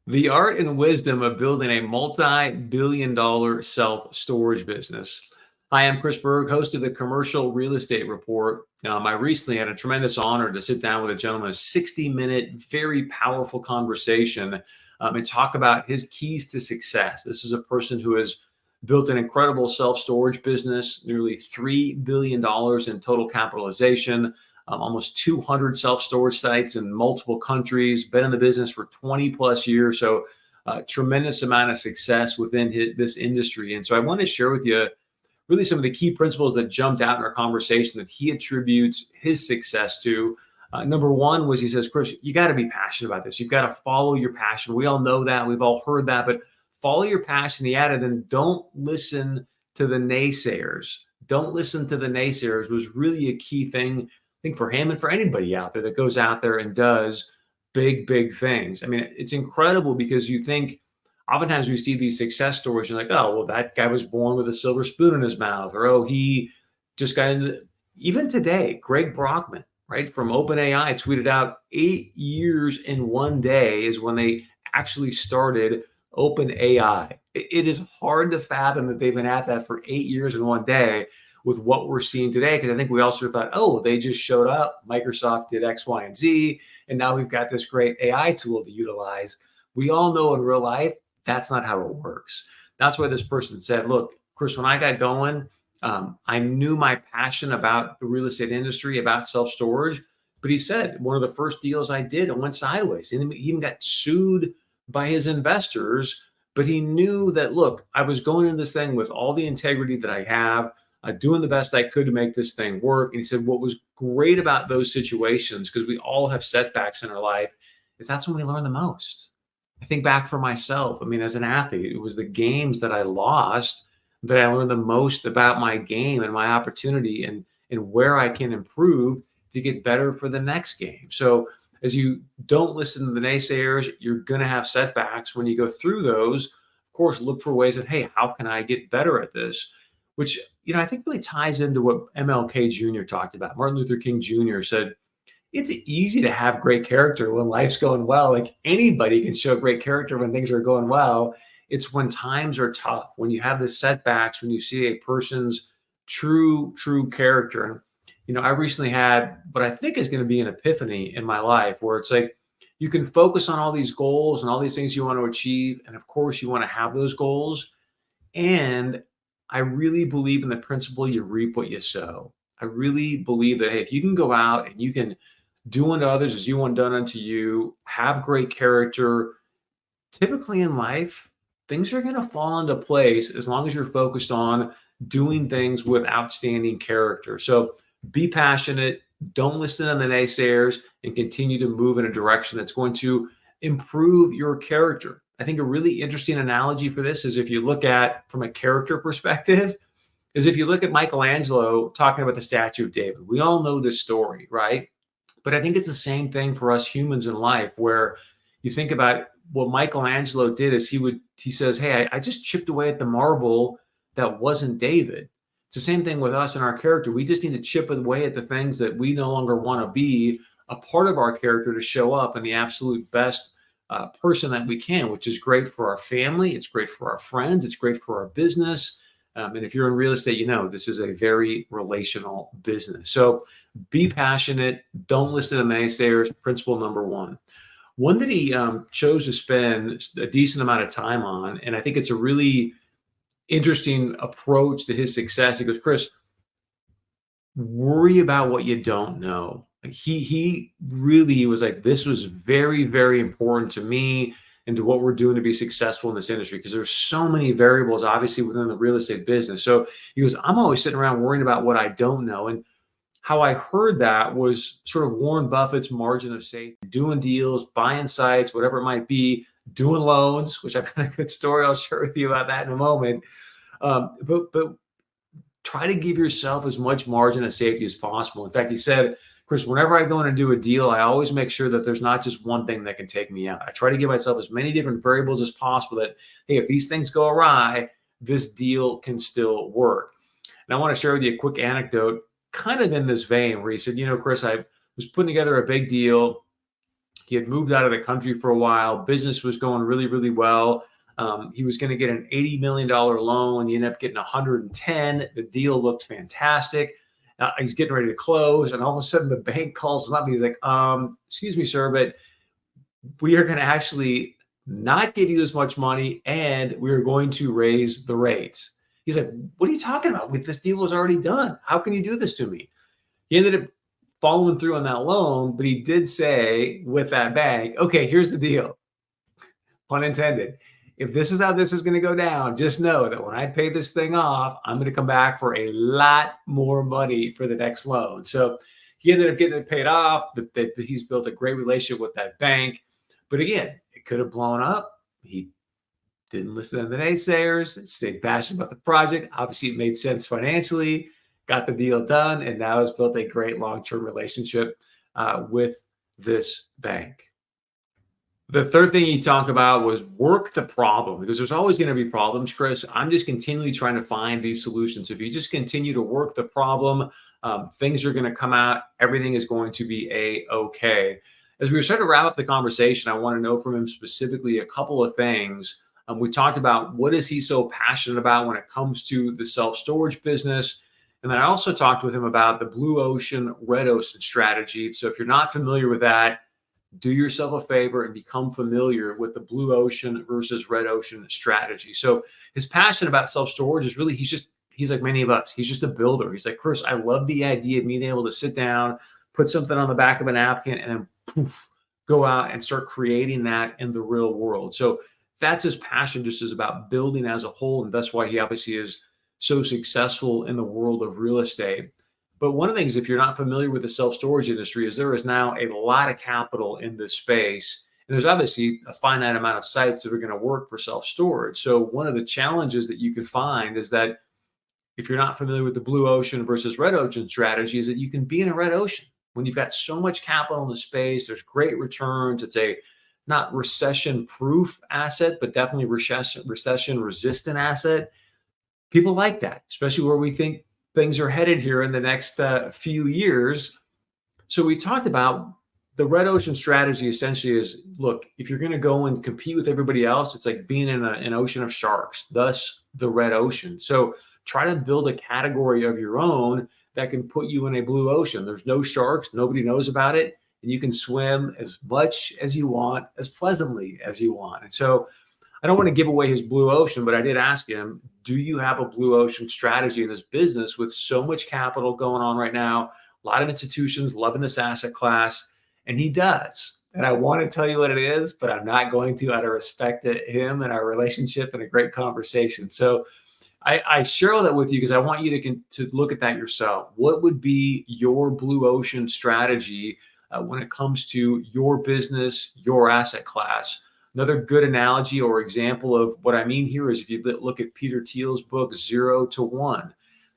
The art and wisdom of building a multi-billion-dollar self-storage business. Hi, I'm Chris Berg, host of the Commercial Real Estate Report. I recently had a tremendous honor to sit down with a gentleman, a 60-minute, very powerful conversation, and talk about his keys to success. This is a person who has built an incredible self-storage business, nearly $3 billion in total capitalization, almost 200 self-storage sites in multiple countries, been in the business for 20 plus years. So tremendous amount of success within this industry. And so I want to share with you really some of the key principles that jumped out in our conversation that he attributes his success to. Number one was, he says, Chris, you got to be passionate about this. You've got to follow your passion. We all know that. We've all heard that, but follow your passion. He added, and don't listen to the naysayers. Don't listen to the naysayers was really a key thing, I think, for him and for anybody out there that goes out there and does big things. I mean, it's incredible because you think, oftentimes we see these success stories, you're like, oh, well, that guy was born with a silver spoon in his mouth, or, oh, he just got into, even today, Greg Brockman, right, from OpenAI tweeted out 8 years in one day is when they actually started OpenAI. It is hard to fathom that they've been at that for 8 years in one day with what we're seeing today, because I think we all sort of thought, oh, they just showed up, Microsoft did X, Y, and Z, and now we've got this great AI tool to utilize. We all know in real life, that's not how it works. That's why this person said, look, Chris, when I got going, I knew my passion about the real estate industry, about self-storage, but he said one of the first deals I did, it went sideways. And he even got sued by his investors, but he knew that, look, I was going into this thing with all the integrity that I have, doing the best I could to make this thing work. And he said, what was great about those situations, because we all have setbacks in our life, is that's when we learn the most. I think back for myself. I mean, as an athlete, it was the games that I lost that I learned the most about my game and my opportunity and where I can improve to get better for the next game. So as you don't listen to the naysayers, you're going to have setbacks. When you go through those, of course, look for ways that, hey, how can I get better at this? Which, I think really ties into what MLK Jr. talked about. Martin Luther King Jr. said, it's easy to have great character when life's going well. Like, anybody can show great character when things are going well. It's when times are tough, when you have the setbacks, when you see a person's true character. And, I recently had what I think is going to be an epiphany in my life, where it's like, you can focus on all these goals and all these things you want to achieve. And of course, you want to have those goals. And I really believe in the principle, you reap what you sow. I really believe that, hey, if you can go out and you can do unto others as you want done unto you, have great character, typically in life, things are going to fall into place as long as you're focused on doing things with outstanding character. So be passionate, don't listen to the naysayers, and continue to move in a direction that's going to improve your character. I think a really interesting analogy for this is, if you look at from a character perspective, is if you look at Michelangelo talking about the statue of David. We all know this story, right? But I think it's the same thing for us humans in life, where you think about what Michelangelo did is he says, hey, I just chipped away at the marble that wasn't David. It's the same thing with us and our character. We just need to chip away at the things that we no longer want to be a part of our character to show up in the absolute best person that we can, which is great for our family. It's great for our friends. It's great for our business. And if you're in real estate, this is a very relational business. So be passionate. Don't listen to naysayers. Principle number one. One that he chose to spend a decent amount of time on, and I think it's a really interesting approach to his success. He goes, Chris, worry about what you don't know. Like, he really was like, this was very important to me and to what we're doing to be successful in this industry, because there's so many variables, obviously, within the real estate business. So he goes, I'm always sitting around worrying about what I don't know. And how I heard that was sort of Warren Buffett's margin of safety, doing deals, buying sites, whatever it might be, doing loans, which I've got a good story I'll share with you about that in a moment. But try to give yourself as much margin of safety as possible. In fact, he said, Chris, whenever I go in and do a deal, I always make sure that there's not just one thing that can take me out. I try to give myself as many different variables as possible that, hey, if these things go awry, this deal can still work. And I want to share with you a quick anecdote, kind of in this vein, where he said, Chris, I was putting together a big deal, He had moved out of the country for a while. Business was going really, really well. He was going to get an $80 million loan. He ended up getting 110. The deal looked fantastic. He's getting ready to close, and all of a sudden the bank calls him up and he's like, excuse me, sir, but we are going to actually not give you as much money, and we're going to raise the rates. He's like, what are you talking about? This deal was already done. How can you do this to me? He ended up following through on that loan, but he did say with that bank, okay, here's the deal. Pun intended. If this is how this is going to go down, just know that when I pay this thing off, I'm going to come back for a lot more money for the next loan. So he ended up getting it paid off. He's built a great relationship with that bank. But again, it could have blown up. He didn't listen to the naysayers, stayed passionate about the project. Obviously, it made sense financially, got the deal done, and now has built a great long-term relationship with this bank. The third thing he talked about was work the problem, because there's always going to be problems, Chris. I'm just continually trying to find these solutions. If you just continue to work the problem, things are going to come out. Everything is going to be A-okay. As we were starting to wrap up the conversation, I want to know from him specifically a couple of things. We talked about what is he so passionate about when it comes to the self-storage business. And then I also talked with him about the blue ocean, red ocean strategy. So if you're not familiar with that, do yourself a favor and become familiar with the blue ocean versus red ocean strategy. So his passion about self-storage is really, he's like many of us. He's just a builder. He's like, Chris, I love the idea of being able to sit down, put something on the back of a napkin, and then poof, go out and start creating that in the real world. So that's his passion, just is about building as a whole. And that's why he obviously is so successful in the world of real estate. But one of the things, if you're not familiar with the self-storage industry, is there is now a lot of capital in this space. And there's obviously a finite amount of sites that are going to work for self-storage. So one of the challenges that you can find is that if you're not familiar with the blue ocean versus red ocean strategy, is that you can be in a red ocean when you've got so much capital in the space. There's great returns. It's a not recession-proof asset, but definitely recession-resistant asset. People like that, especially where we think things are headed here in the next few years. So we talked about the red ocean strategy. Essentially is, look, if you're going to go and compete with everybody else, it's like being in an ocean of sharks, thus the red ocean. So try to build a category of your own that can put you in a blue ocean. There's no sharks. Nobody knows about it. And you can swim as much as you want, as pleasantly as you want. And so I don't want to give away his blue ocean, but I did ask him, do you have a blue ocean strategy in this business with so much capital going on right now? A lot of institutions loving this asset class, and he does. And I want to tell you what it is, but I'm not going to, out of respect to him and our relationship and a great conversation. So I share all that with you because I want you to look at that yourself. What would be your blue ocean strategy when it comes to your business, your asset class? Another good analogy or example of what I mean here is if you look at Peter Thiel's book, 0 to 1.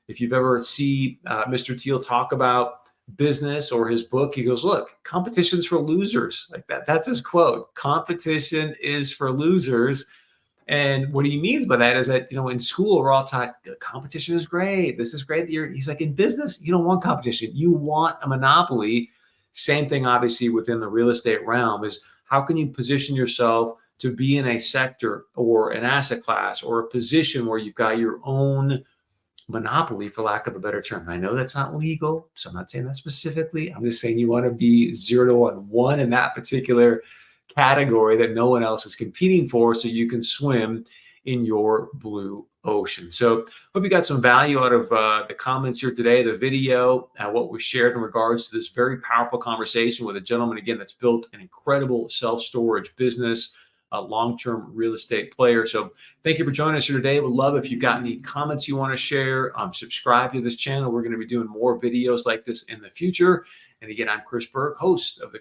If you've ever seen Mr. Thiel talk about business or his book, he goes, look, competition's for losers. Like that. That's his quote. Competition is for losers. And what he means by that is that, in school, we're all taught competition is great. This is great. He's like, in business, you don't want competition. You want a monopoly. Same thing, obviously, within the real estate realm is how can you position yourself to be in a sector or an asset class or a position where you've got your own monopoly, for lack of a better term. I know that's not legal, so I'm not saying that specifically. I'm just saying you want to be 0 to 1 in that particular category that no one else is competing for, so you can swim in your blue ocean. So hope you got some value out of the comments here today, the video, what was shared in regards to this very powerful conversation with a gentleman, again, that's built an incredible self-storage business, a long-term real estate player. So thank you for joining us here today. Would love if you've got any comments you want to share. Subscribe to this channel. We're going to be doing more videos like this in the future. And again, I'm Chris Berg, host of the